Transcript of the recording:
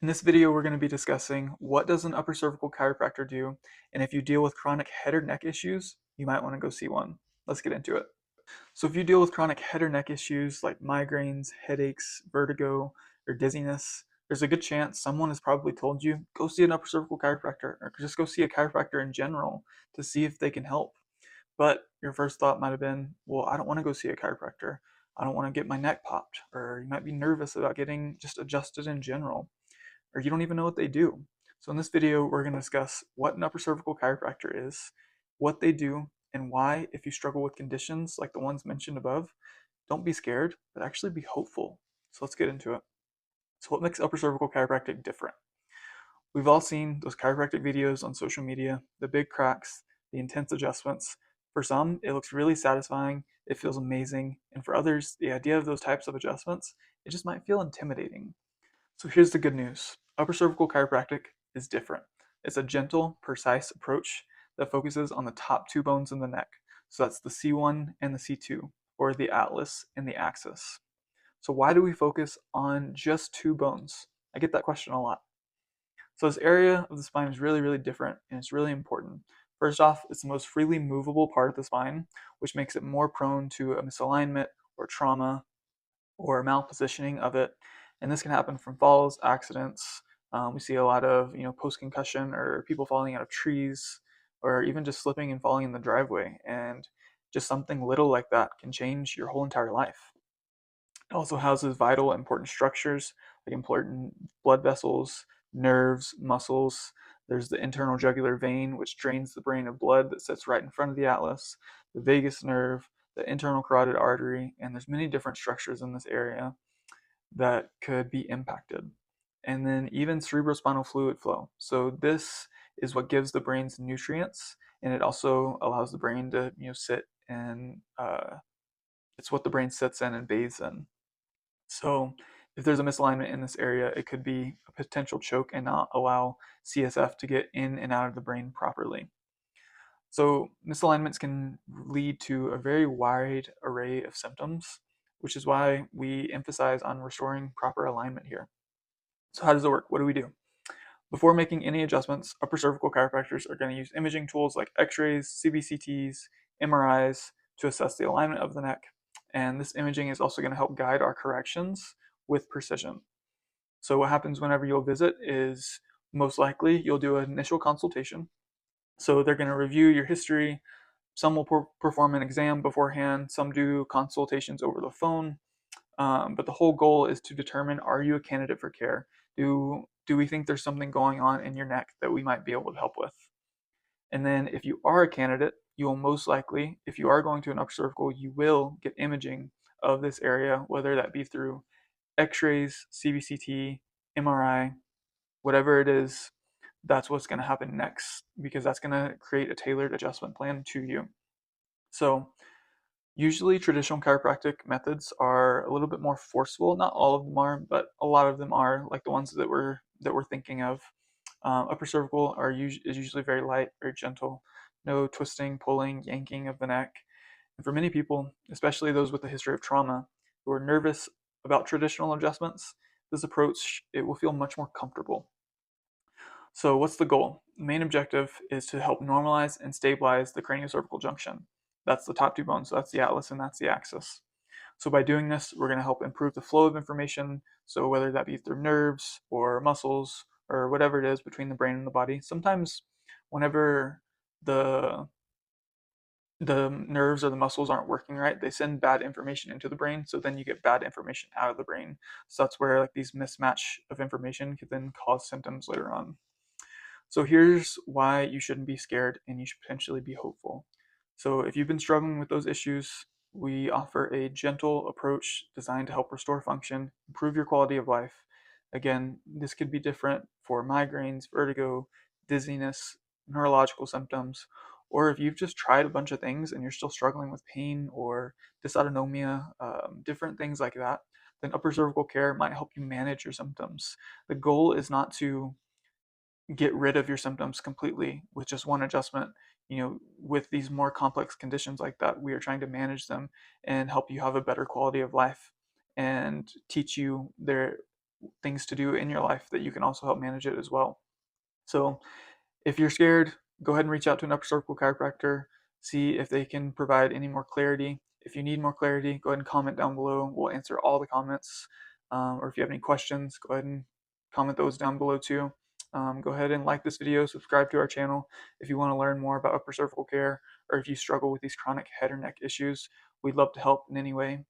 In this video, we're going to be discussing what does an upper cervical chiropractor do, and if you deal with chronic head or neck issues, you might want to go see one. Let's get into it. So if you deal with chronic head or neck issues like migraines, headaches, vertigo, or dizziness, there's a good chance someone has probably told you, go see an upper cervical chiropractor, or just go see a chiropractor in general to see if they can help. But your first thought might have been, well, I don't want to go see a chiropractor. I don't want to get my neck popped, or you might be nervous about getting just adjusted in general, or you don't even know what they do. So in this video, we're going to discuss what an upper cervical chiropractor is, what they do, and why, if you struggle with conditions like the ones mentioned above, don't be scared, but actually be hopeful. So let's get into it. So what makes upper cervical chiropractic different? We've all seen those chiropractic videos on social media, the big cracks, the intense adjustments. For some, it looks really satisfying, it feels amazing, and for others, the idea of those types of adjustments, it just might feel intimidating. So here's the good news. Upper cervical chiropractic is different. It's a gentle, precise approach that focuses on the top two bones in the neck. So that's the C1 and the C2, or the atlas and the axis. So why do we focus on just two bones? I get that question a lot. So this area of the spine is really, really different and it's really important. First off, it's the most freely movable part of the spine, which makes it more prone to a misalignment or trauma or malpositioning of it. And this can happen from falls, accidents. We see a lot of post-concussion or people falling out of trees, or even just slipping and falling in the driveway. And just something little like that can change your whole entire life. It also houses vital, important structures like important blood vessels, nerves, muscles. There's the internal jugular vein, which drains the brain of blood that sits right in front of the atlas, the vagus nerve, the internal carotid artery, and there's many different structures in this area that could be impacted. And then even cerebrospinal fluid flow. So this is what gives the brain's nutrients, and it also allows the brain to sit and it's what the brain sits in and bathes in. So if there's a misalignment in this area, it could be a potential choke and not allow CSF to get in and out of the brain properly. So misalignments can lead to a very wide array of symptoms, which is why we emphasize on restoring proper alignment here. So how does it work? What do we do? Before making any adjustments, upper cervical chiropractors are going to use imaging tools like x-rays, CBCTs, MRIs to assess the alignment of the neck. And this imaging is also going to help guide our corrections with precision. So what happens whenever you'll visit is most likely you'll do an initial consultation. So they're going to review your history. Some will perform an exam beforehand. Some do consultations over the phone. But the whole goal is to determine, are you a candidate for care? Do we think there's something going on in your neck that we might be able to help with? And then if you are a candidate, you will most likely, if you are going to an upper cervical, you will get imaging of this area, whether that be through x-rays, CBCT, MRI, whatever it is. That's what's going to happen next, because that's going to create a tailored adjustment plan to you. So usually traditional chiropractic methods are a little bit more forceful. Not all of them are, but a lot of them are, like the ones that we're thinking of. Upper cervical is usually very light, very gentle, no twisting, pulling, yanking of the neck. And for many people, especially those with a history of trauma, who are nervous about traditional adjustments, this approach, it will feel much more comfortable. So what's the goal? The main objective is to help normalize and stabilize the craniocervical junction. That's the top two bones, so that's the atlas and that's the axis. So by doing this, we're going to help improve the flow of information. So whether that be through nerves or muscles or whatever it is between the brain and the body. Sometimes whenever the the nerves or the muscles aren't working right, they send bad information into the brain. So then you get bad information out of the brain. So that's where like these mismatch of information could then cause symptoms later on. So here's why you shouldn't be scared and you should potentially be hopeful. So if you've been struggling with those issues, we offer a gentle approach designed to help restore function, improve your quality of life. Again, this could be different for migraines, vertigo, dizziness, neurological symptoms, or if you've just tried a bunch of things and you're still struggling with pain or dysautonomia, different things like that, then upper cervical care might help you manage your symptoms. The goal is not to get rid of your symptoms completely with just one adjustment. With these more complex conditions like that, we are trying to manage them and help you have a better quality of life and teach you things to do in your life that you can also help manage it as well. So if you're scared, go ahead and reach out to an upper cervical chiropractor, see if they can provide any more clarity. If you need more clarity, go ahead and comment down below. We'll answer all the comments. Or if you have any questions, go ahead and comment those down below too. Go ahead and like this video, subscribe to our channel if you want to learn more about upper cervical care, or if you struggle with these chronic head or neck issues. We'd love to help in any way.